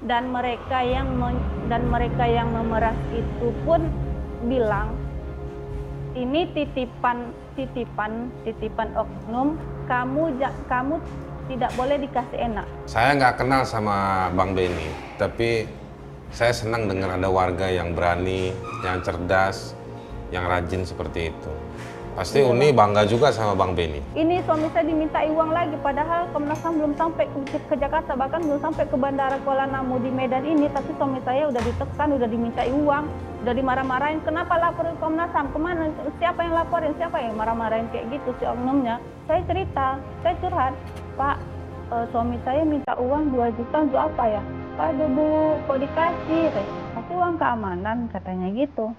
dan mereka yang memeras itu pun bilang ini titipan oknum, kamu tidak boleh dikasih enak. Saya nggak kenal sama Bang Benny, tapi saya senang dengar ada warga yang berani, yang cerdas, yang rajin seperti itu. Pasti Iya, Uni Bang. bangga juga sama Bang Benny. Ini suami saya dimintai uang lagi, padahal Komnas HAM belum sampai ke Jakarta, bahkan belum sampai ke Bandara Kuala Namu di Medan ini, tapi suami saya udah ditekan, udah dimintai uang, udah dimarah-marahin. Kenapa laporin Komnas HAM? Kemana? Siapa yang laporin? Siapa yang marah-marahin kayak gitu si oknumnya? Saya cerita, saya curhat, Pak, suami saya minta uang 2 juta untuk apa ya? Aduh Bu, kok dikasih? Kasih uang keamanan, katanya gitu.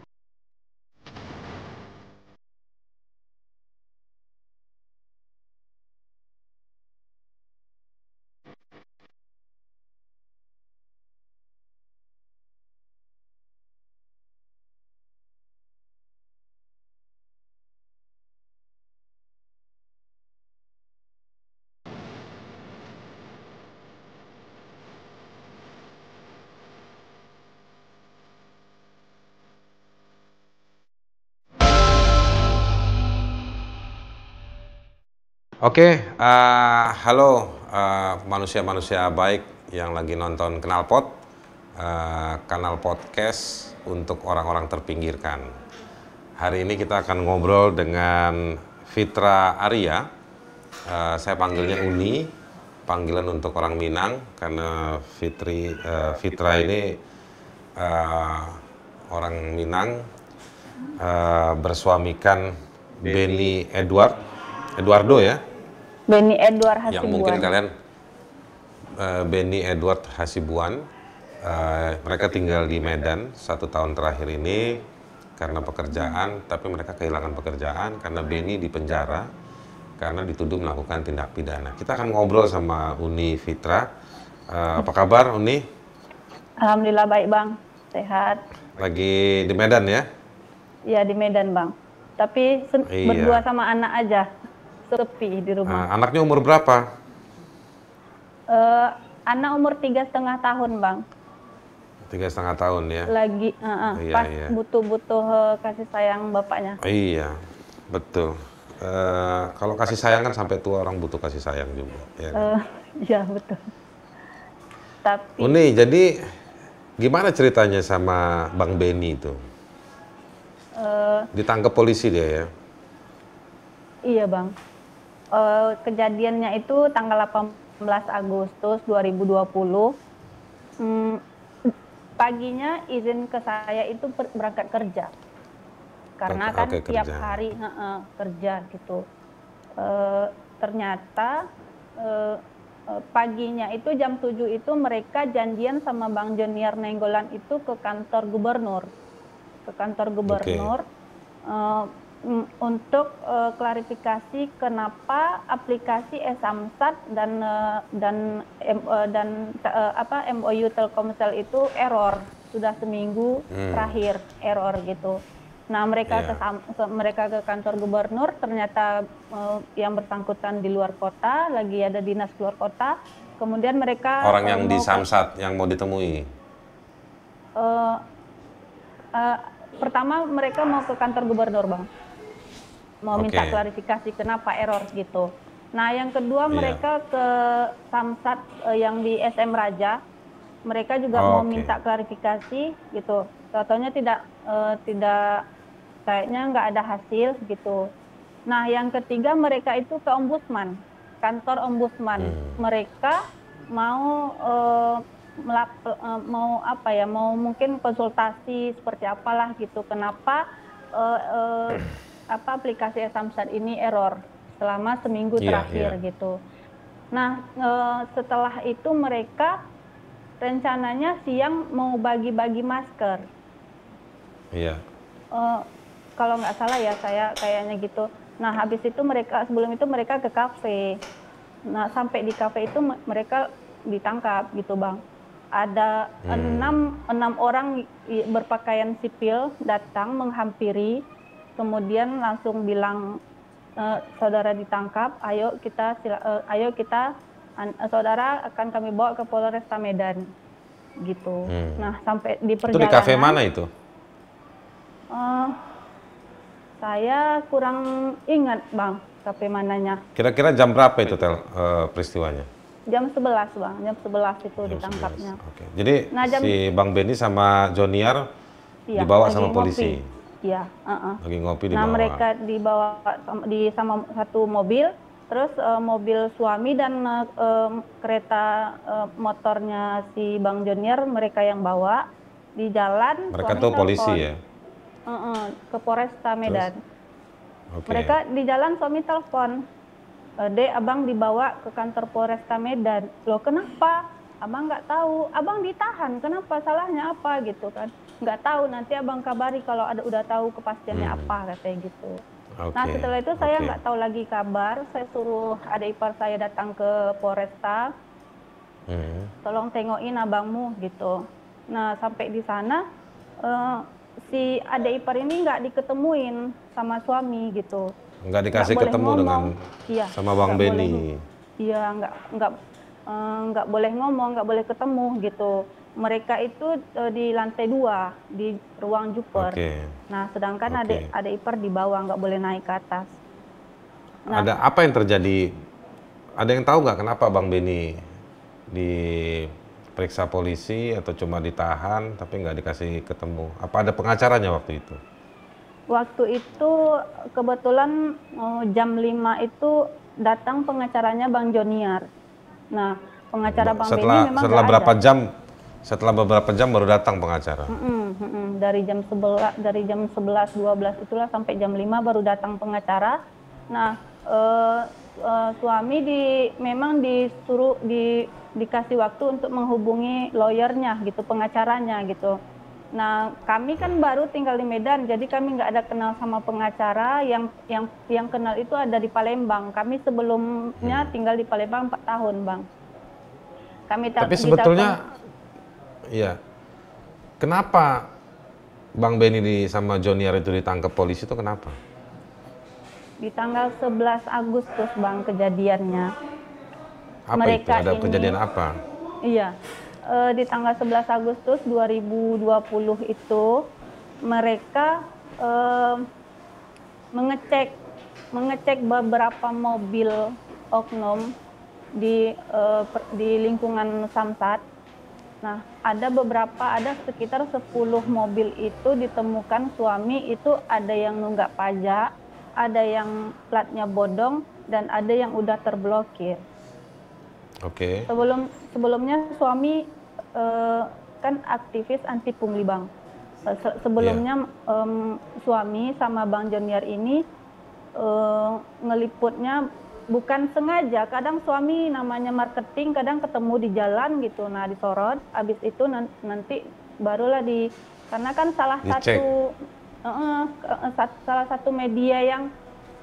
Oke, halo manusia-manusia baik yang lagi nonton Knalpot, kanal podcast untuk orang-orang terpinggirkan. Hari ini kita akan ngobrol dengan Fitra Arya. Saya panggilnya Uni, panggilan untuk orang Minang karena Fitra ini orang Minang, bersuamikan Benny Eduardo ya. Benny Edward Yang mungkin Hasibuan. kalian Benny Edward Hasibuan, mereka tinggal di Medan 1 tahun terakhir ini karena pekerjaan, tapi mereka kehilangan pekerjaan karena Benny di penjara karena dituduh melakukan tindak pidana. Kita akan ngobrol sama Uni Fitra. Apa kabar Uni? Alhamdulillah baik Bang, sehat. Lagi di Medan ya? Ya di Medan Bang, tapi Iya. berdua sama anak aja, sepi di rumah. Anaknya umur berapa? Anak umur 3,5 tahun Bang, 3,5 tahun ya? lagi Iya, pas iya. butuh kasih sayang bapaknya. Iya, betul. Kalau kasih sayang kan sampai tua orang butuh kasih sayang juga. Ya. Ya betul. Tapi Uni, jadi gimana ceritanya sama Bang Benny itu? Ditangkap polisi dia ya? iya Bang, kejadiannya itu tanggal 18 Agustus 2020. Paginya izin ke saya itu berangkat kerja. Karena kan Oke, tiap kerja. hari kerja gitu. Ternyata paginya itu jam 7 itu mereka janjian sama Bang Jonier Nenggolan itu ke kantor gubernur. Untuk klarifikasi kenapa aplikasi e-Samsat dan MOU Telkomsel itu error, sudah seminggu terakhir error gitu. Nah mereka ke kantor gubernur, ternyata yang bersangkutan di luar kota, lagi ada dinas luar kota. Kemudian mereka Orang yang di Samsat yang mau ditemui. Pertama mereka mau ke kantor gubernur Bang, mau minta Oke. klarifikasi kenapa error gitu. Nah yang kedua mereka ke Samsat yang di SM Raja, mereka juga mau Oke. minta klarifikasi gitu. Contohnya tidak kayaknya nggak ada hasil gitu. Nah yang ketiga mereka itu ke ombudsman, kantor ombudsman. Mereka mau mau mungkin konsultasi seperti apalah gitu, kenapa aplikasi e-Samsat ini error selama seminggu terakhir gitu. Nah setelah itu mereka rencananya siang mau bagi-bagi masker. Iya. Kalau nggak salah ya saya kayaknya gitu. Nah habis itu sebelum itu mereka ke kafe. Nah sampai di kafe itu mereka ditangkap gitu Bang. Ada 6 orang berpakaian sipil datang menghampiri, kemudian langsung bilang, saudara ditangkap, saudara akan kami bawa ke Polresta Medan. gitu. Nah, sampai di Itu perjalanan. di kafe mana itu? Saya kurang ingat Bang, kafe mananya. Kira-kira jam berapa itu peristiwanya? Jam 11 Bang, jam 11 itu Jam ditangkapnya. 11. Oke. Jadi Nah, si Bang Benny sama Joniar Iya, dibawa lagi sama ngopi. polisi. Iya, Lagi ngopi Nah, dibawa. mereka dibawa sama satu mobil, terus mobil suami dan kereta motornya si Bang Jonior mereka yang bawa di jalan. Mereka suami tuh polisi telepon. ya? Ke Polresta Medan. Oke. Mereka di jalan suami telepon, Dek, abang dibawa ke kantor Polresta Medan. Loh kenapa? Abang nggak tahu. Abang ditahan. Kenapa? Salahnya apa gitu kan? Nggak tahu. Nanti abang kabari kalau udah tahu kepastiannya apa katanya gitu. Oke. Nah setelah itu saya Oke. nggak tahu lagi kabar. Saya suruh adik ipar saya datang ke Polresta. Tolong tengokin abangmu gitu. Nah sampai di sana si adik ipar ini nggak diketemuin sama suami gitu. Nggak dikasih boleh ketemu ngomong. dengan Iya, sama Bang nggak Benny. boleh. Iya, nggak boleh ngomong, nggak boleh ketemu gitu. Mereka itu di lantai 2 di ruang Juper. Oke. Nah, sedangkan Oke. adik ipar di bawah, nggak boleh naik ke atas. Nah, Ada apa yang terjadi? Ada yang tahu nggak kenapa Bang Benny diperiksa polisi atau cuma ditahan tapi nggak dikasih ketemu? Apa ada pengacaranya waktu itu? waktu itu kebetulan jam 5 itu datang pengacaranya Bang Joniar. Nah, pengacara Bang Benny memang Setelah nggak berapa ada. jam? Setelah beberapa jam baru datang pengacara. Dari jam 11 12 itulah sampai jam 5 baru datang pengacara. Nah, suami memang disuruh dikasih waktu untuk menghubungi lawyernya gitu, pengacaranya gitu. Nah, kami kan baru tinggal di Medan, jadi kami nggak ada kenal sama pengacara. Yang kenal itu ada di Palembang. Kami sebelumnya tinggal di Palembang 4 tahun, Bang. Tapi sebetulnya, iya, kenapa Bang Benny sama Joniar itu ditangkap polisi itu kenapa? Di tanggal 11 Agustus, Bang, kejadiannya. Apa Mereka itu? Ada ini- kejadian apa? Iya, di tanggal 11 Agustus 2020 itu mereka mengecek beberapa mobil oknum di lingkungan Samsat. Nah, ada sekitar 10 mobil itu ditemukan suami itu ada yang nunggak pajak, ada yang platnya bodong, dan ada yang udah terblokir. Oke. Sebelumnya suami kan aktivis anti pungli, Bang. Sebelumnya suami sama Bang Joniar ini ngeliputnya bukan sengaja. Kadang suami namanya marketing, kadang ketemu di jalan gitu. Nah, disorot. Habis itu nanti barulah karena kan salah satu media yang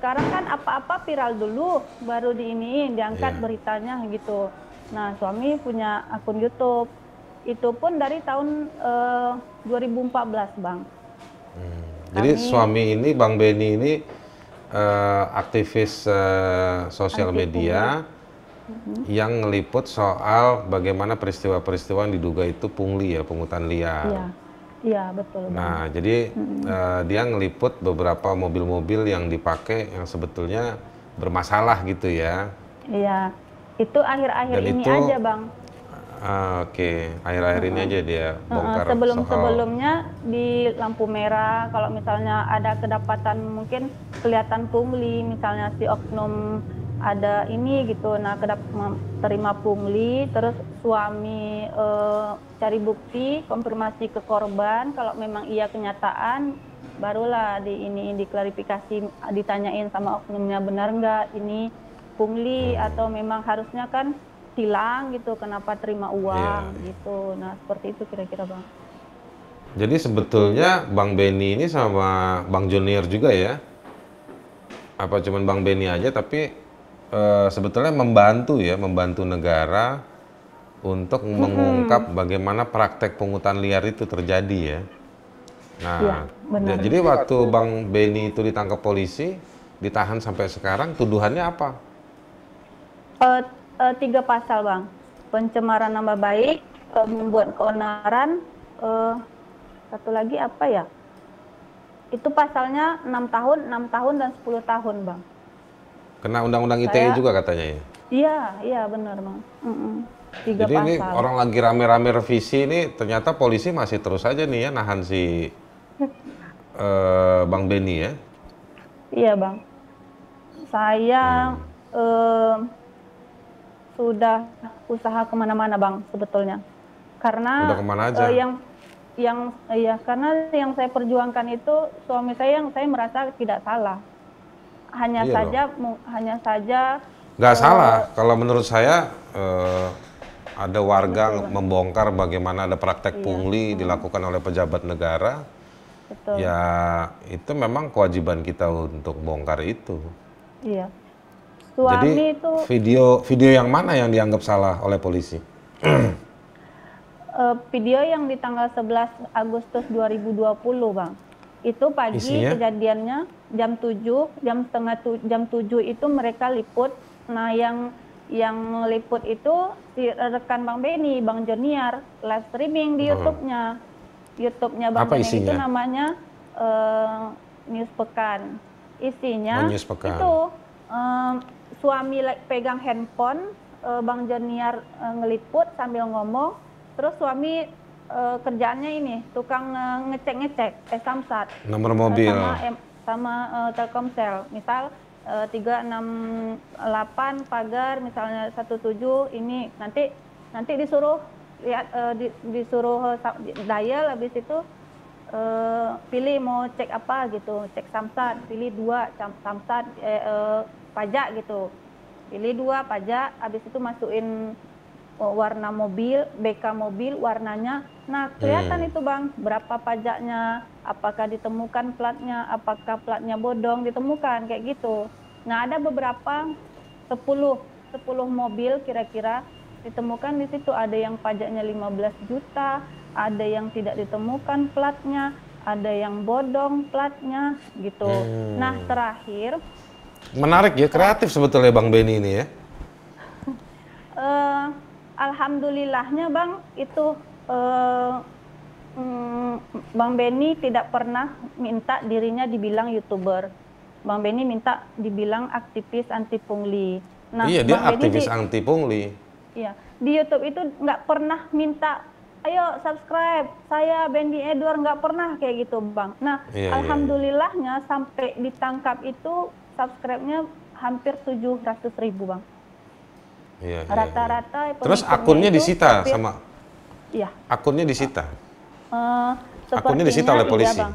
sekarang kan apa-apa viral dulu, baru diangkat beritanya gitu. Nah, suami punya akun YouTube. Itu pun dari tahun 2014, Bang. Jadi suami ini, Bang Benny ini aktivis sosial media yang ngeliput soal bagaimana peristiwa-peristiwa yang diduga itu pungli ya, pungutan liar. Iya, betul. Nah, jadi dia ngeliput beberapa mobil-mobil yang dipakai yang sebetulnya bermasalah gitu ya. Iya, itu akhir-akhir ini aja, Bang. Oke, akhir-akhir ini aja dia bongkar Sebelumnya di lampu merah, kalau misalnya ada kedapatan mungkin kelihatan pungli, misalnya si oknum ada ini gitu, nah terima pungli, terus suami cari bukti, konfirmasi ke korban, kalau memang iya kenyataan, barulah diklarifikasi, ditanyain sama oknumnya benar nggak ini pungli atau memang harusnya kan tilang gitu, kenapa terima uang gitu. Nah, seperti itu kira-kira, Bang. Jadi sebetulnya Bang Benny ini sama Bang Jonior juga ya? Apa cuman Bang Benny aja, tapi sebetulnya membantu negara untuk mengungkap bagaimana praktek pungutan liar itu terjadi ya. Nah, jadi waktu Bang Benny itu ditangkap polisi, ditahan sampai sekarang, tuduhannya apa? 3 pasal, Bang. Pencemaran nama baik, membuat keonaran. Satu lagi apa ya? Itu pasalnya 6 tahun, 6 tahun dan 10 tahun, Bang. Kena undang-undang ITE juga katanya ya? Iya benar, Bang. 3 Jadi ini pasal. orang lagi rame-rame revisi ini, ternyata polisi masih terus aja nih ya nahan si Bang Benny ya? Iya, Bang. Saya sudah usaha kemana-mana, Bang, sebetulnya. Karena Udah kemana aja? karena yang saya perjuangkan itu suami saya yang saya merasa tidak salah. Hanya Iya saja nggak salah. Kalau menurut saya ada warga membongkar bagaimana ada praktek pungli dilakukan oleh pejabat negara. betul. Ya itu memang kewajiban kita untuk bongkar itu. Iya. Jadi Suami itu video yang mana yang dianggap salah oleh polisi? video yang di tanggal 11 Agustus 2020, Bang. Itu pagi Isinya? kejadiannya jam 7, jam 7 itu mereka liput. Nah, yang liput itu si rekan Bang Benny, Bang Joniar, live streaming di YouTube-nya. YouTube-nya Bang Apa Benny itu isinya? namanya News Pekan. Isinya News Pekan. itu suami pegang handphone, Bang Joniar ngeliput sambil ngomong, terus suami kerjaannya ini tukang ngecek Samsat Nomor mobil. sama Telkomsel. Misal 368 pagar misalnya 17 ini nanti disuruh lihat disuruh dial, habis itu pilih mau cek apa gitu, cek Samsat, pilih 2 Samsat pajak gitu, pilih 2 pajak, habis itu masukin warna mobil, BK mobil warnanya. Nah, kelihatan itu, Bang, berapa pajaknya, apakah ditemukan platnya, apakah platnya bodong, ditemukan kayak gitu. Nah, ada beberapa 10 mobil kira-kira ditemukan di situ, ada yang pajaknya 15 juta, ada yang tidak ditemukan platnya, ada yang bodong platnya gitu. Nah, terakhir Menarik ya, kreatif sebetulnya Bang Benny ini ya. alhamdulillahnya, Bang, itu Bang Benny tidak pernah minta dirinya dibilang YouTuber. Bang Benny minta dibilang aktivis anti pungli. Nah, Iya, dia Bang Benny aktivis anti pungli. Iya, di YouTube itu nggak pernah minta, ayo subscribe, saya Benny Edward, nggak pernah kayak gitu, Bang. Nah, Iya. alhamdulillahnya sampai ditangkap itu subscribe-nya hampir 700.000, Bang. Iya. Rata-rata. Terus pengikutnya akunnya itu disita hampir, sama iya. akunnya disita. Sepertinya Akunnya disita oleh polisi. iya, Bang.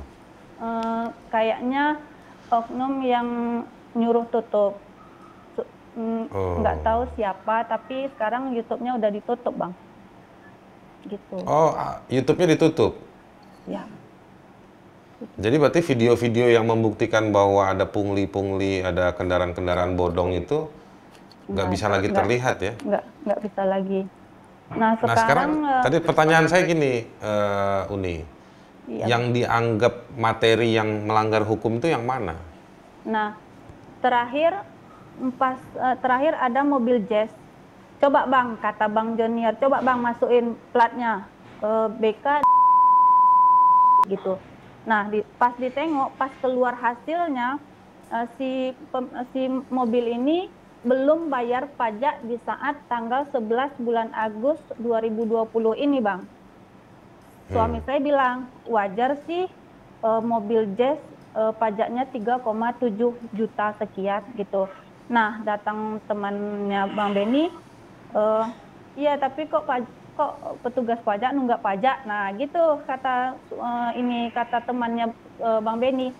Kayaknya oknum yang nyuruh tutup. Nggak tahu siapa, tapi sekarang YouTube-nya udah ditutup, Bang. Gitu. Oh, YouTube-nya ditutup. Ya. Jadi berarti video-video yang membuktikan bahwa ada pungli-pungli, ada kendaraan-kendaraan bodong itu nggak bisa lagi terlihat ya? Nggak bisa lagi. Nah, Nah sekarang tadi pertanyaan saya gini, Uni, Iya. yang dianggap materi yang melanggar hukum itu yang mana? Nah, terakhir ada mobil Jazz. Coba, Bang, kata Bang Jonier, coba, Bang, masukin platnya BK gitu. Nah, pas ditengok, pas keluar hasilnya, si mobil ini belum bayar pajak di saat tanggal 11 bulan Agustus 2020 ini, Bang. Suami saya bilang, wajar sih mobil Jazz pajaknya 3,7 juta sekian gitu. Nah, datang temannya Bang Benny, iya tapi kok petugas pajak nunggak pajak. Nah, gitu kata temannya Bang Benny.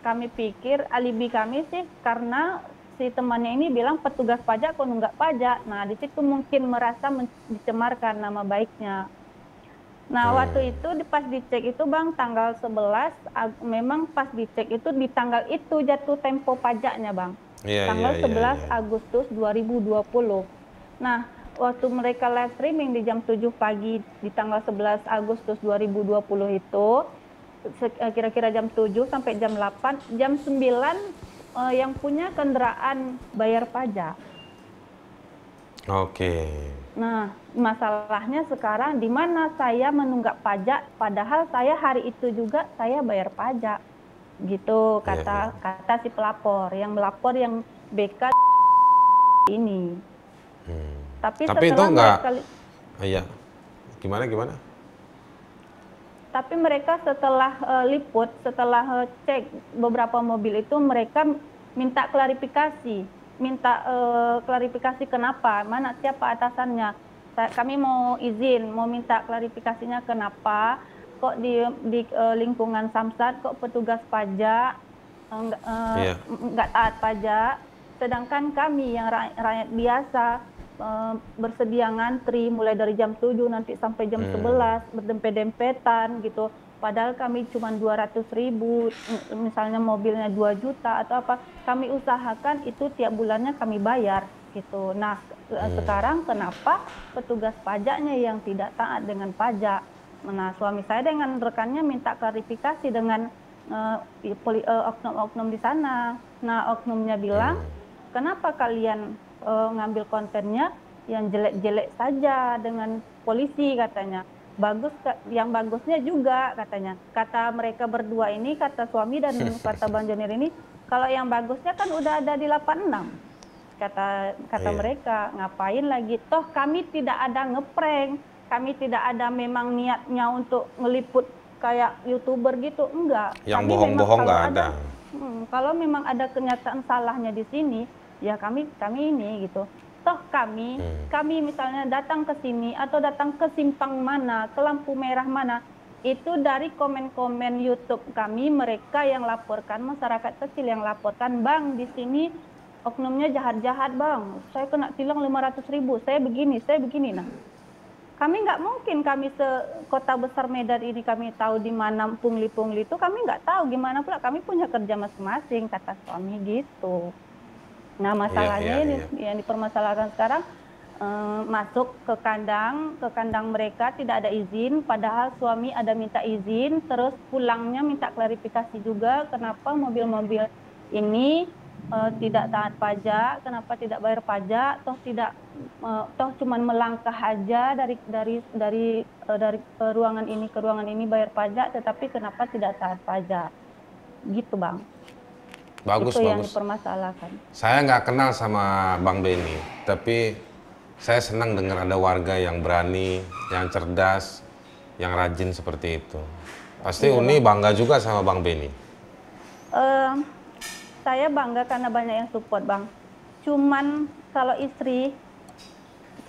Kami pikir alibi kami sih karena si temannya ini bilang petugas pajak kok nunggak pajak. Nah, di situ mungkin merasa dicemarkan nama baiknya. Nah, waktu itu pas dicek itu, Bang, tanggal 11, memang pas dicek itu di tanggal itu jatuh tempo pajaknya, Bang. Tanggal 11 Agustus 2020. Nah, waktu mereka live streaming di jam 7 pagi di tanggal 11 Agustus 2020 itu, kira-kira jam 7 sampai jam 8, jam 9 yang punya kendaraan bayar pajak. Oke. Nah, masalahnya sekarang di mana saya menunggak pajak, padahal saya hari itu juga saya bayar pajak, gitu Iya, iya. kata si pelapor, yang melapor yang BK ini. Tapi Tapi itu setelah nggak, mereka, iya. Gimana, gimana? tapi mereka setelah liput, setelah cek beberapa mobil itu, mereka minta klarifikasi, klarifikasi kenapa, mana siapa atasannya. Kami mau izin, mau minta klarifikasinya kenapa kok di lingkungan Samsat kok petugas pajak Iya. nggak taat pajak, sedangkan kami yang rakyat biasa bersedia ngantri mulai dari jam 7 nanti sampai jam 11 berdempet-dempetan gitu. Padahal kami cuma 200.000, misalnya mobilnya 2 juta atau apa, kami usahakan itu tiap bulannya kami bayar gitu. Nah, sekarang kenapa petugas pajaknya yang tidak taat dengan pajak? Nah, suami saya dengan rekannya minta klarifikasi dengan oknum-oknum di sana. Nah, oknumnya bilang, kenapa kalian ngambil kontennya yang jelek-jelek saja dengan polisi katanya. Yang bagusnya juga katanya. Kata mereka berdua ini, kata suami dan kata Bang Jonir ini, kalau yang bagusnya kan udah ada di 86. Kata Iya. mereka, ngapain lagi? Toh kami tidak ada ngeprank, kami tidak ada memang niatnya untuk ngeliput kayak YouTuber gitu, enggak. Yang Kami memang bohong-bohong kalau nggak ada. kalau memang ada kenyataan salahnya di sini, ya kami ini gitu. Toh kami misalnya datang ke sini atau datang ke simpang mana, ke lampu merah mana, itu dari komen-komen YouTube kami, mereka yang laporkan, masyarakat kecil yang laporkan, Bang, di sini oknumnya jahat-jahat, Bang. Saya kena tilang 500.000, saya begini. Nah, kami nggak mungkin, kami sekota besar Medan ini kami tahu di mana pungli-pungli itu, kami nggak tahu gimana pula, kami punya kerja masing-masing, kata suami gitu. Nah, masalahnya Iya, ini iya. yang dipermasalahkan sekarang, masuk ke kandang mereka tidak ada izin, padahal suami ada minta izin, terus pulangnya minta klarifikasi juga kenapa mobil-mobil ini tidak taat pajak, kenapa tidak bayar pajak, toh cuman melangkah aja dari ruangan ini ke ruangan ini bayar pajak, tetapi kenapa tidak taat pajak, gitu Bang. Bagus, Itu yang bagus. dipermasalahkan. Saya nggak kenal sama Bang Beni, tapi saya senang dengar ada warga yang berani, yang cerdas, yang rajin seperti itu. Pasti Iya, Uni Bang. bangga juga sama Bang Beni. Eh, saya bangga karena banyak yang support, Bang. Cuman kalau istri,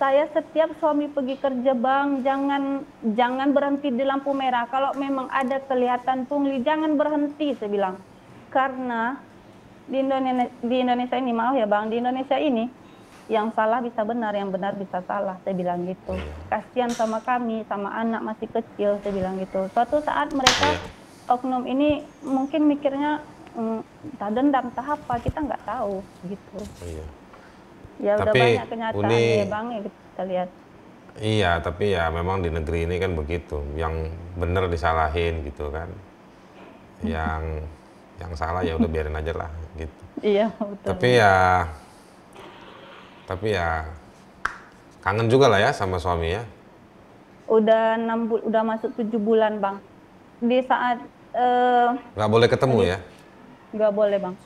saya setiap suami pergi kerja, Bang, jangan berhenti di lampu merah. Kalau memang ada kelihatan pungli, jangan berhenti, saya bilang. Karena di Indonesia ini, maaf ya, Bang, di Indonesia ini yang salah bisa benar, yang benar bisa salah, saya bilang gitu. Kasihan sama kami, sama anak masih kecil, saya bilang gitu. Suatu saat mereka, oknum ini mungkin mikirnya entah dendam, entah apa, kita nggak tahu gitu. Iya. Ya udah Tapi banyak kenyataan Uni, ya Bang, ya kita lihat. iya, tapi ya memang di negeri ini kan begitu. Yang benar disalahin gitu kan. Yang salah ya udah biarin aja lah gitu. Iya betul. Tapi ya kangen juga lah ya sama suami ya. Udah udah masuk 7 bulan Bang. Di saat Nggak boleh ketemu ya. nggak boleh Bang.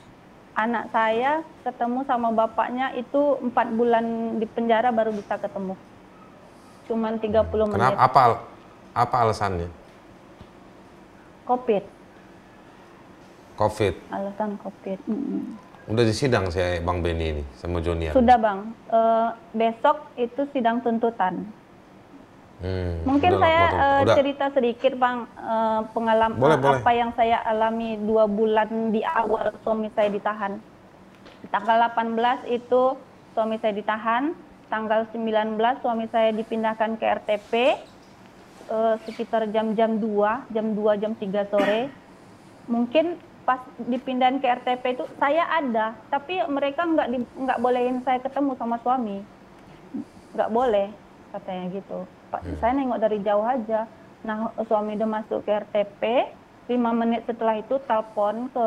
Anak saya ketemu sama bapaknya itu 4 bulan di penjara baru bisa ketemu. Cuman 30 menit. Kenapa? Apa alasannya? COVID. COVID. Alasan COVID. Udah disidang saya Bang Beni ini sama Jonian. Sudah Bang. Besok itu sidang tuntutan. Mungkin saya cerita sedikit Bang, pengalaman apa yang saya alami 2 bulan di awal suami saya ditahan. Tanggal 18 itu suami saya ditahan, tanggal 19 suami saya dipindahkan ke RTP sekitar jam 2, jam 3 sore. Mungkin pas dipindahin ke RTP itu saya ada, tapi mereka nggak bolehin saya ketemu sama suami. Nggak boleh, katanya gitu. Saya nengok dari jauh aja. Nah, suami udah masuk ke RTP, 5 menit setelah itu telepon ke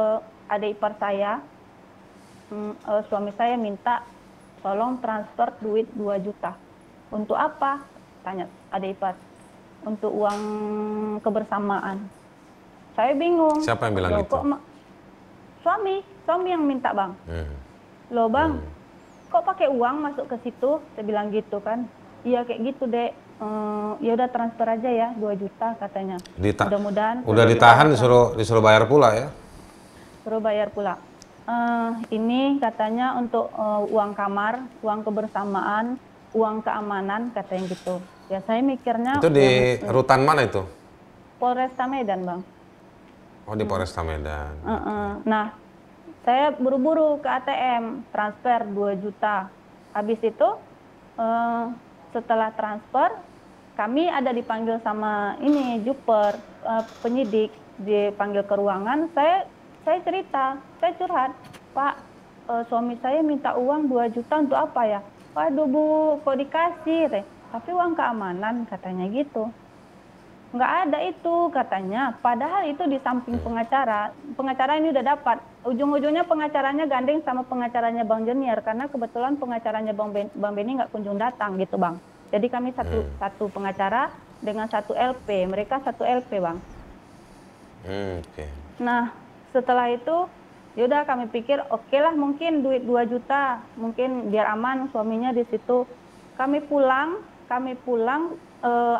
adik ipar saya. Suami saya minta tolong transfer duit 2 juta. Untuk apa? Tanya adik ipar. Untuk uang kebersamaan. Saya bingung. Siapa yang bilang Loh, gitu? Suami yang minta bang. Loh bang, kok pakai uang masuk ke situ? Saya bilang gitu kan. Iya kayak gitu dek. Ya udah transfer aja ya 2 juta katanya. Mudah-mudahan. Udah ditahan disuruh bayar pula ya? Suruh bayar pula. Ini katanya untuk uang kamar, uang kebersamaan, uang keamanan katanya gitu. Ya saya mikirnya. Itu di rutan mana itu? Polresta Medan bang. Oh di Polresta Medan. Nah, saya buru-buru ke ATM, transfer 2 juta. Habis itu, setelah transfer, kami ada dipanggil sama ini, Juper, penyidik, dipanggil ke ruangan. Saya cerita, saya curhat, Pak, suami saya minta uang 2 juta untuk apa ya? Waduh Bu, kok dikasih? Tapi uang keamanan, katanya gitu. Nggak ada itu katanya, padahal itu di samping pengacara ini udah dapat, ujung-ujungnya pengacaranya gandeng sama pengacaranya Bang Jenier, karena kebetulan pengacaranya Bang Benny nggak kunjung datang gitu Bang. Jadi kami satu pengacara dengan 1 LP, mereka 1 LP Bang. Nah setelah itu yaudah kami pikir oke lah mungkin duit 2 juta, mungkin biar aman suaminya di situ. Kami pulang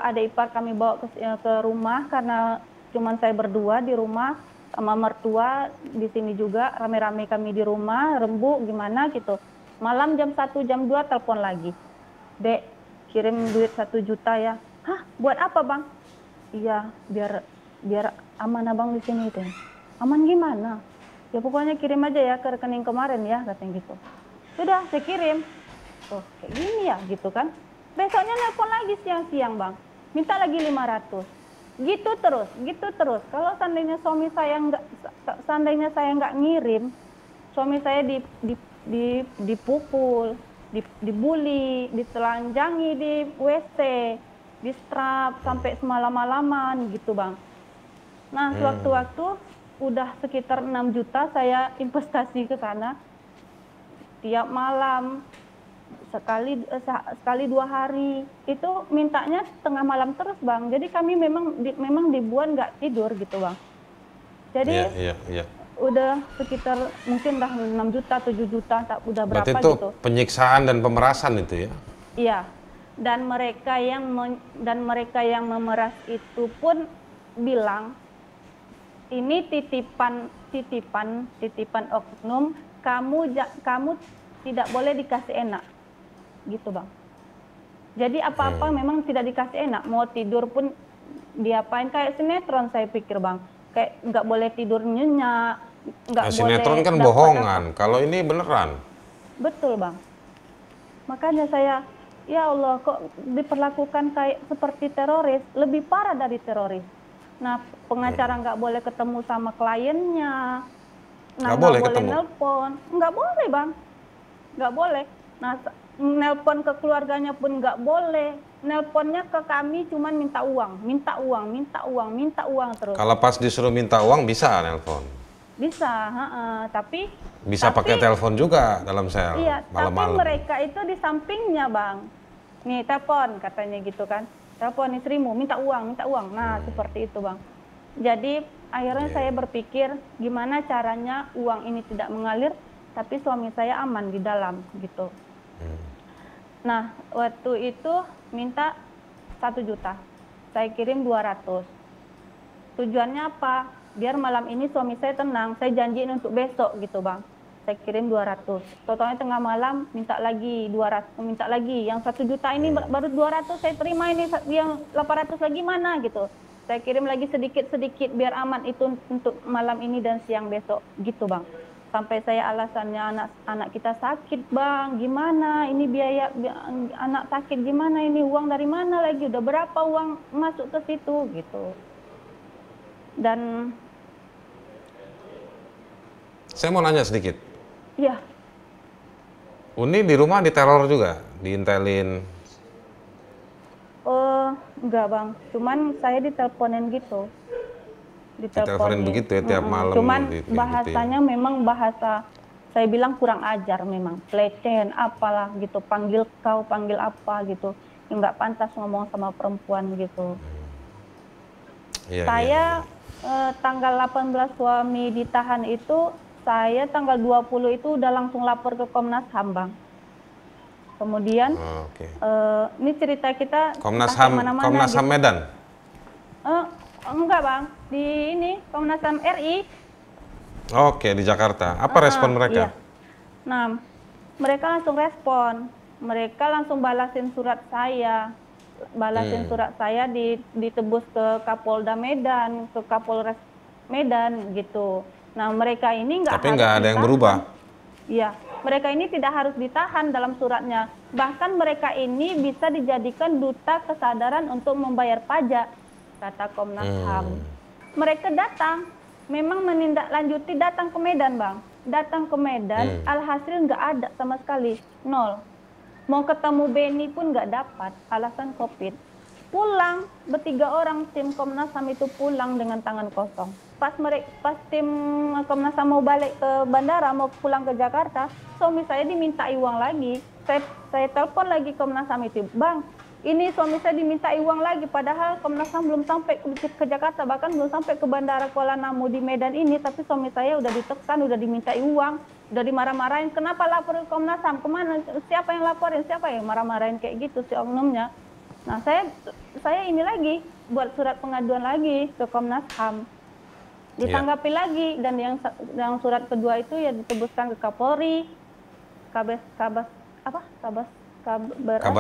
adik ipar kami bawa ke rumah karena cuman saya berdua di rumah sama mertua di sini juga, rame-rame kami di rumah, rembuk gimana gitu. Malam jam 1 jam 2 telepon lagi. Dek, kirim duit 1 juta ya. Hah, buat apa bang? Iya, biar aman abang di sini itu. Aman gimana? Ya pokoknya kirim aja ya ke rekening kemarin ya, katanya gitu. Sudah, saya kirim. Oh, kayak gini ya gitu kan. Besoknya nelpon lagi siang-siang bang, minta lagi 500. Gitu terus. Kalau seandainya saya nggak ngirim, suami saya dipukul, dibully, ditelanjangi di WC, distrap sampai semalam-malaman gitu bang. Nah sewaktu-waktu udah sekitar 6 juta saya investasi ke sana tiap malam. Sekali 2 hari itu mintanya tengah malam terus bang, jadi kami memang dibuat nggak tidur gitu bang. Jadi udah sekitar mungkin dah 6 juta 7 juta udah berapa. Berarti itu gitu penyiksaan dan pemerasan itu ya? Iya, dan mereka yang memeras itu pun bilang ini titipan oknum, kamu tidak boleh dikasih enak gitu bang. Jadi apa-apa memang tidak dikasih enak, mau tidur pun diapain, kayak sinetron saya pikir bang, kayak nggak boleh tidur nyenyak, nggak boleh. Sinetron kan bohongan, kalau ini beneran. Betul bang, makanya saya ya Allah kok diperlakukan kayak seperti teroris, lebih parah dari teroris. Nah pengacara nggak boleh ketemu sama kliennya, nggak boleh nelpon, nggak boleh bang, nggak boleh. Nah nelpon ke keluarganya pun nggak boleh, nelponnya ke kami cuman minta uang terus. Kalau pas disuruh minta uang bisa nelpon? Bisa, tapi bisa pakai telepon juga dalam sel. Iya, malam-malam. Tapi mereka itu di sampingnya bang, nih telepon katanya gitu kan, telepon istrimu minta uang. Nah seperti itu bang. Jadi akhirnya saya berpikir gimana caranya uang ini tidak mengalir tapi suami saya aman di dalam gitu. Nah waktu itu minta 1 juta, saya kirim 200. Tujuannya apa? Biar malam ini suami saya tenang, saya janjiin untuk besok gitu bang. Saya kirim 200, totalnya tengah malam minta lagi 200, minta lagi yang 1 juta ini baru 200 saya terima, ini yang 800 lagi mana gitu. Saya kirim lagi sedikit-sedikit biar aman itu untuk malam ini dan siang besok gitu bang. Sampai saya alasannya anak kita sakit bang, gimana ini biaya anak sakit, gimana ini uang dari mana lagi, udah berapa uang masuk ke situ gitu. Dan saya mau nanya sedikit. Iya. Uni di rumah diteror juga, diintelin? Enggak bang, cuman saya diteleponin gitu. Diteleponin begitu ya tiap malam. Cuman bahasanya memang bahasa, saya bilang kurang ajar memang, pelecehan apalah gitu, panggil kau, panggil apa gitu. nggak pantas ngomong sama perempuan gitu. Iya, Saya iya. tanggal 18 suami ditahan itu, saya tanggal 20 itu udah langsung lapor ke Komnas HAM, Bang. Kemudian Oh, oke. ini cerita kita Komnas sampai HAM, mana-mana Komnas HAM gitu. Medan. Enggak, Bang. Di ini Komnas HAM RI. Oke, di Jakarta. Apa respon Iya. mereka? Nah, mereka langsung respon. Mereka langsung balasin surat saya. Surat saya ditebus ke Kapolda Medan, ke Kapolres Medan gitu. Nah, mereka ini Tapi nggak ada yang berubah. Iya, mereka ini tidak harus ditahan dalam suratnya. Bahkan mereka ini bisa dijadikan duta kesadaran untuk membayar pajak, kata Komnas HAM. Mereka datang, memang menindaklanjuti, datang ke Medan, Bang. Datang ke Medan, alhasil nggak ada sama sekali, nol. Mau ketemu Beni pun nggak dapat, alasan COVID. Pulang, bertiga orang tim Komnas HAM itu pulang dengan tangan kosong. Pas tim Komnas HAM mau balik ke bandara, mau pulang ke Jakarta, suami saya dimintai uang lagi. Saya telepon lagi Komnas HAM itu, Bang, ini suami saya dimintai uang lagi, padahal Komnas HAM belum sampai ke Jakarta, bahkan belum sampai ke bandara Kuala Namu di Medan ini, tapi suami saya udah ditekan, udah dimintai uang, udah dimarah-marahin, kenapa lapor ke Komnas HAM, kemana, siapa yang laporin, siapa yang marah-marahin kayak gitu si oknumnya. Nah, saya ini lagi buat surat pengaduan lagi ke Komnas HAM. Ditanggapi lagi, dan yang surat kedua itu ya ditebuskan ke Kapolri, Kabar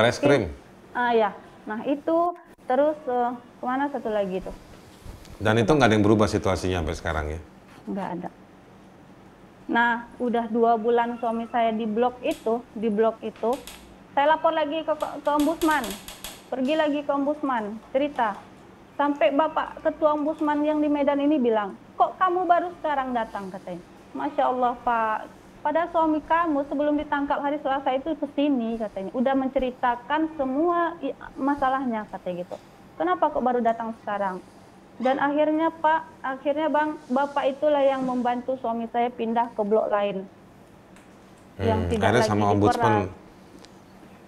Eskrim. Ya. Nah, itu terus kemana satu lagi itu? Dan itu nggak ada yang berubah situasinya sampai sekarang ya? Nggak ada. Nah, udah 2 bulan suami saya di blok itu, saya lapor lagi ke Ombudsman. Pergi lagi ke Ombudsman, cerita. Sampai Bapak Ketua Ombudsman yang di Medan ini bilang, kok kamu baru sekarang datang, katanya. Masya Allah, Pak. Pada suami kamu sebelum ditangkap hari Selasa itu kesini, katanya. Udah menceritakan semua masalahnya, katanya gitu. Kenapa kok baru datang sekarang? Dan akhirnya Bang, Bapak itulah yang membantu suami saya pindah ke blok lain. Yang tidak ada lagi sama Ombudsman.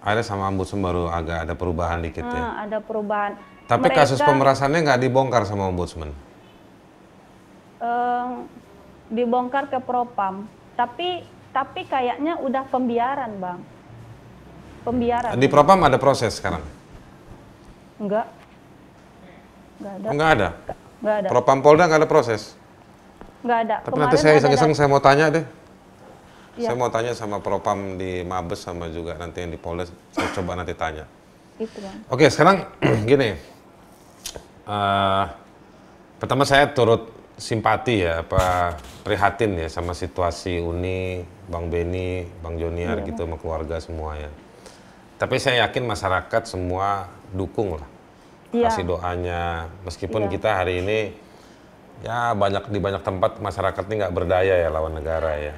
Ada sama Ombudsman baru agak ada perubahan dikit ya? Ada perubahan. Tapi kasus pemerasannya nggak dibongkar sama Ombudsman? Dibongkar ke Propam. Tapi kayaknya udah pembiaran, Bang. Pembiaran. Di Propam ada proses sekarang? Enggak. Enggak ada. Enggak ada? Enggak ada. Propam Polda nggak ada proses? Enggak ada. Tapi nanti saya iseng-iseng saya mau tanya deh. Ya. Saya mau tanya sama Propam di Mabes sama juga nanti yang di Polda, saya coba nanti tanya. Itu, Bang. Oke, sekarang gini. Pertama saya turut simpati ya, prihatin ya sama situasi Uni, Bang Beni, Bang Joniar gitu sama keluarga semua ya. Tapi saya yakin masyarakat semua dukung lah. Kasih doanya, meskipun kita hari ini ya di banyak tempat masyarakat ini nggak berdaya ya lawan negara ya.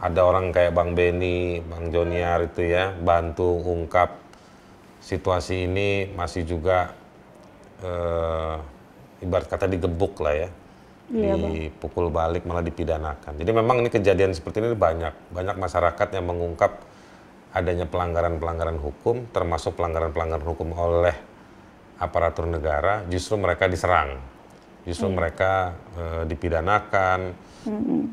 Ada orang kayak Bang Beni, Bang Joniar itu ya bantu ungkap situasi ini, masih juga ibarat kata digebuk lah ya, dipukul balik malah dipidanakan. Jadi memang ini kejadian seperti ini banyak masyarakat yang mengungkap adanya pelanggaran-pelanggaran hukum, termasuk pelanggaran-pelanggaran hukum oleh aparatur negara, justru mereka diserang, justru mereka dipidanakan.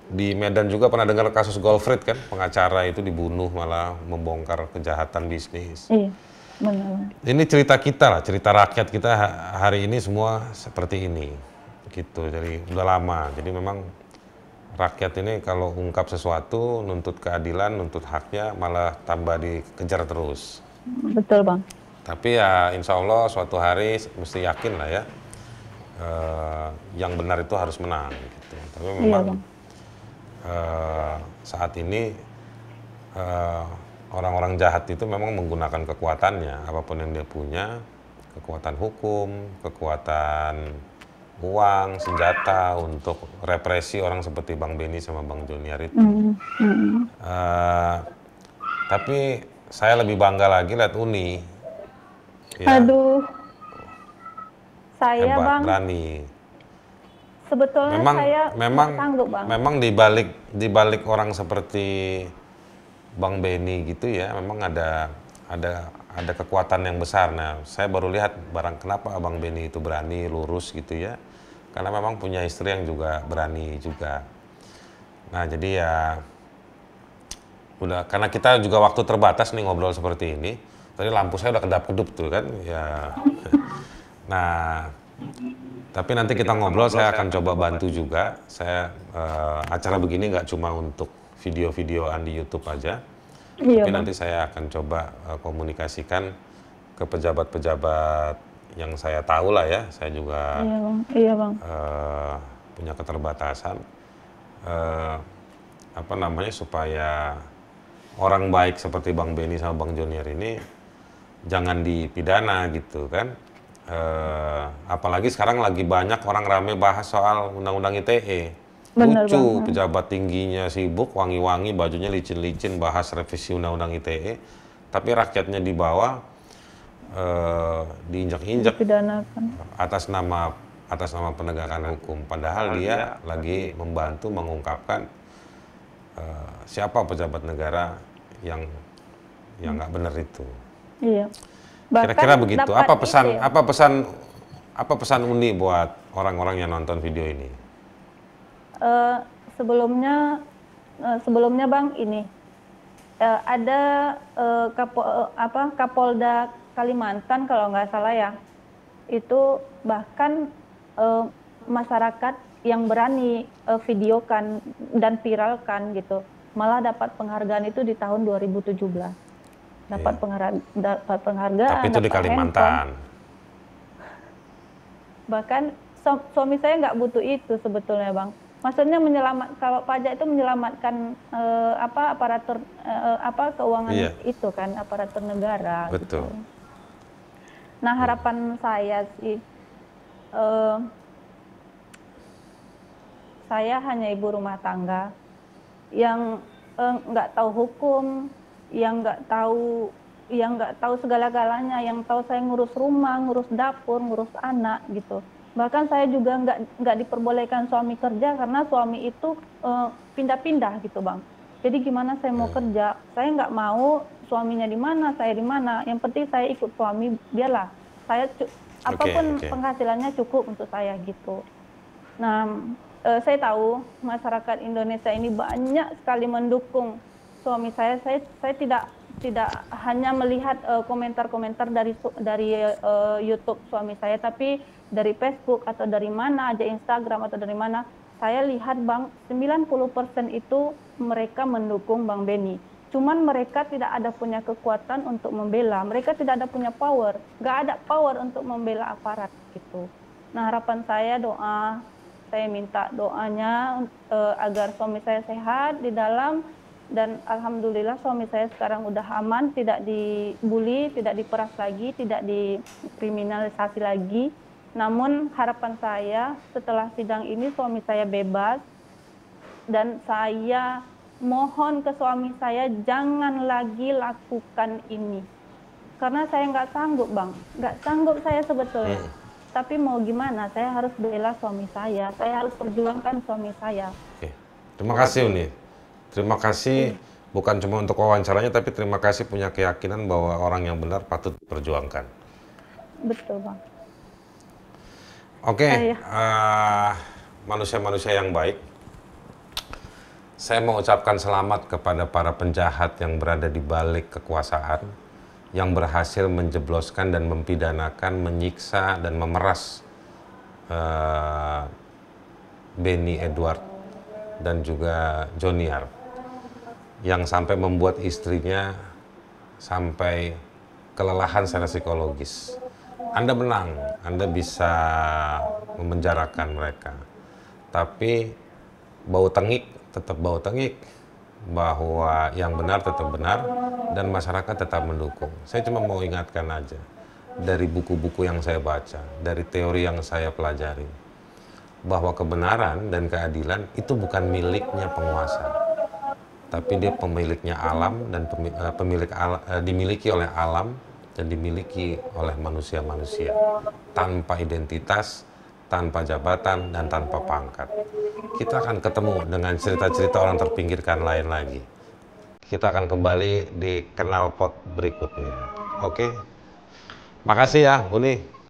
Di Medan juga pernah dengar kasus Golfrid kan, pengacara itu dibunuh malah membongkar kejahatan bisnis. Iya, benar. Ini cerita kita lah, cerita rakyat kita hari ini semua seperti ini, gitu. Jadi udah lama. Jadi memang rakyat ini kalau ungkap sesuatu, nuntut keadilan, nuntut haknya, malah tambah dikejar terus. Betul, Bang. Tapi ya insya Allah suatu hari mesti yakin lah ya, yang benar itu harus menang. Gitu. Tapi memang saat ini orang-orang jahat itu memang menggunakan kekuatannya, apapun yang dia punya, kekuatan hukum, kekuatan uang, senjata untuk represi orang seperti Bang Beni sama Bang Joniar itu. Tapi saya lebih bangga lagi lihat Uni. Ya, Aduh, saya hebat, Bang, berani. sebetulnya saya nggak sanggup, Bang. Memang di balik orang seperti Bang Beni gitu ya, memang ada ada kekuatan yang besar. Nah, saya baru lihat kenapa Abang Benny itu berani lurus gitu ya. Karena memang punya istri yang juga berani juga. Nah, jadi ya udah, karena kita juga waktu terbatas nih ngobrol seperti ini. Tadi lampu saya udah kedap-kedup tuh kan ya. Nah, tapi nanti kita ngobrol, saya akan coba bantu juga. Saya acara begini nggak cuma untuk video-videoan di YouTube aja, Iya, tapi Bang. nanti saya akan coba komunikasikan ke pejabat-pejabat yang saya tahu lah ya. Saya juga Iya, Bang. Iya, Bang. punya keterbatasan. Apa namanya, supaya orang baik seperti Bang Benny sama Bang Jonier ini jangan dipidana gitu kan. Apalagi sekarang lagi banyak orang rame bahas soal undang-undang ITE. Bener, Lucu, Bang. pejabat tingginya sibuk, wangi-wangi, bajunya licin-licin bahas revisi undang-undang ITE, tapi rakyatnya di bawah diinjak-injak Dipidanakan. atas nama penegakan hukum. Padahal dia lagi membantu mengungkapkan siapa pejabat negara yang nggak benar itu. Iya. Kira-kira begitu. dapat itu ya. Apa pesan Uni buat orang-orang yang nonton video ini? Eh, sebelumnya Bang, ini ada Kapolda Kalimantan kalau nggak salah ya, itu bahkan masyarakat yang berani videokan dan viralkan gitu, malah dapat penghargaan itu di tahun 2017. Dapat penghargaan. Tapi itu di dapat Kalimantan. handphone. Bahkan suami saya nggak butuh itu sebetulnya, Bang. Maksudnya kalau pajak itu menyelamatkan aparatur keuangan, Iya. itu kan aparatur negara. Betul. Gitu. Nah, harapan saya sih, saya hanya ibu rumah tangga yang nggak tahu hukum, yang nggak tahu segala-galanya, yang tahu saya ngurus rumah, ngurus dapur, ngurus anak gitu. Bahkan saya juga nggak diperbolehkan suami kerja karena suami itu pindah-pindah gitu, Bang. Jadi gimana saya mau kerja? Saya nggak mau suaminya di mana, saya di mana. Yang penting saya ikut suami, biarlah saya apapun penghasilannya cukup untuk saya gitu. Nah, saya tahu masyarakat Indonesia ini banyak sekali mendukung suami saya. Saya tidak hanya melihat komentar-komentar dari YouTube suami saya, tapi dari Facebook atau dari mana aja, Instagram atau dari mana, saya lihat, Bang, 90% itu mereka mendukung Bang Benny. Cuman mereka tidak ada punya kekuatan untuk membela, mereka tidak ada punya power, nggak ada power untuk membela aparat gitu. Nah, harapan saya saya minta doanya agar suami saya sehat di dalam, dan alhamdulillah suami saya sekarang udah aman, tidak dibully, tidak diperas lagi, tidak dikriminalisasi lagi. Namun harapan saya setelah sidang ini suami saya bebas, dan saya mohon ke suami saya jangan lagi lakukan ini. Karena saya nggak sanggup, Bang. Nggak sanggup saya sebetulnya. Tapi mau gimana, saya harus bela suami saya harus perjuangkan suami saya. Oke. Terima kasih Uni. Terima kasih bukan cuma untuk wawancaranya, tapi terima kasih punya keyakinan bahwa orang yang benar patut perjuangkan. Betul, Bang. Oke, manusia-manusia yang baik, saya mau ucapkan selamat kepada para penjahat yang berada di balik kekuasaan, yang berhasil menjebloskan dan mempidanakan, menyiksa dan memeras Benny Edward dan juga Joniar, yang sampai membuat istrinya sampai kelelahan secara psikologis. Anda menang, Anda bisa memenjarakan mereka, tapi bau tengik tetap bau tengik, bahwa yang benar tetap benar dan masyarakat tetap mendukung. Saya cuma mau ingatkan aja, dari buku-buku yang saya baca, dari teori yang saya pelajari, bahwa kebenaran dan keadilan itu bukan miliknya penguasa, tapi dia pemiliknya alam dan dimiliki oleh alam dan dimiliki oleh manusia-manusia tanpa identitas, tanpa jabatan, dan tanpa pangkat. Kita akan ketemu dengan cerita-cerita orang terpinggirkan lain lagi. Kita akan kembali di Knalpot berikutnya. Oke. Makasih ya, Uni.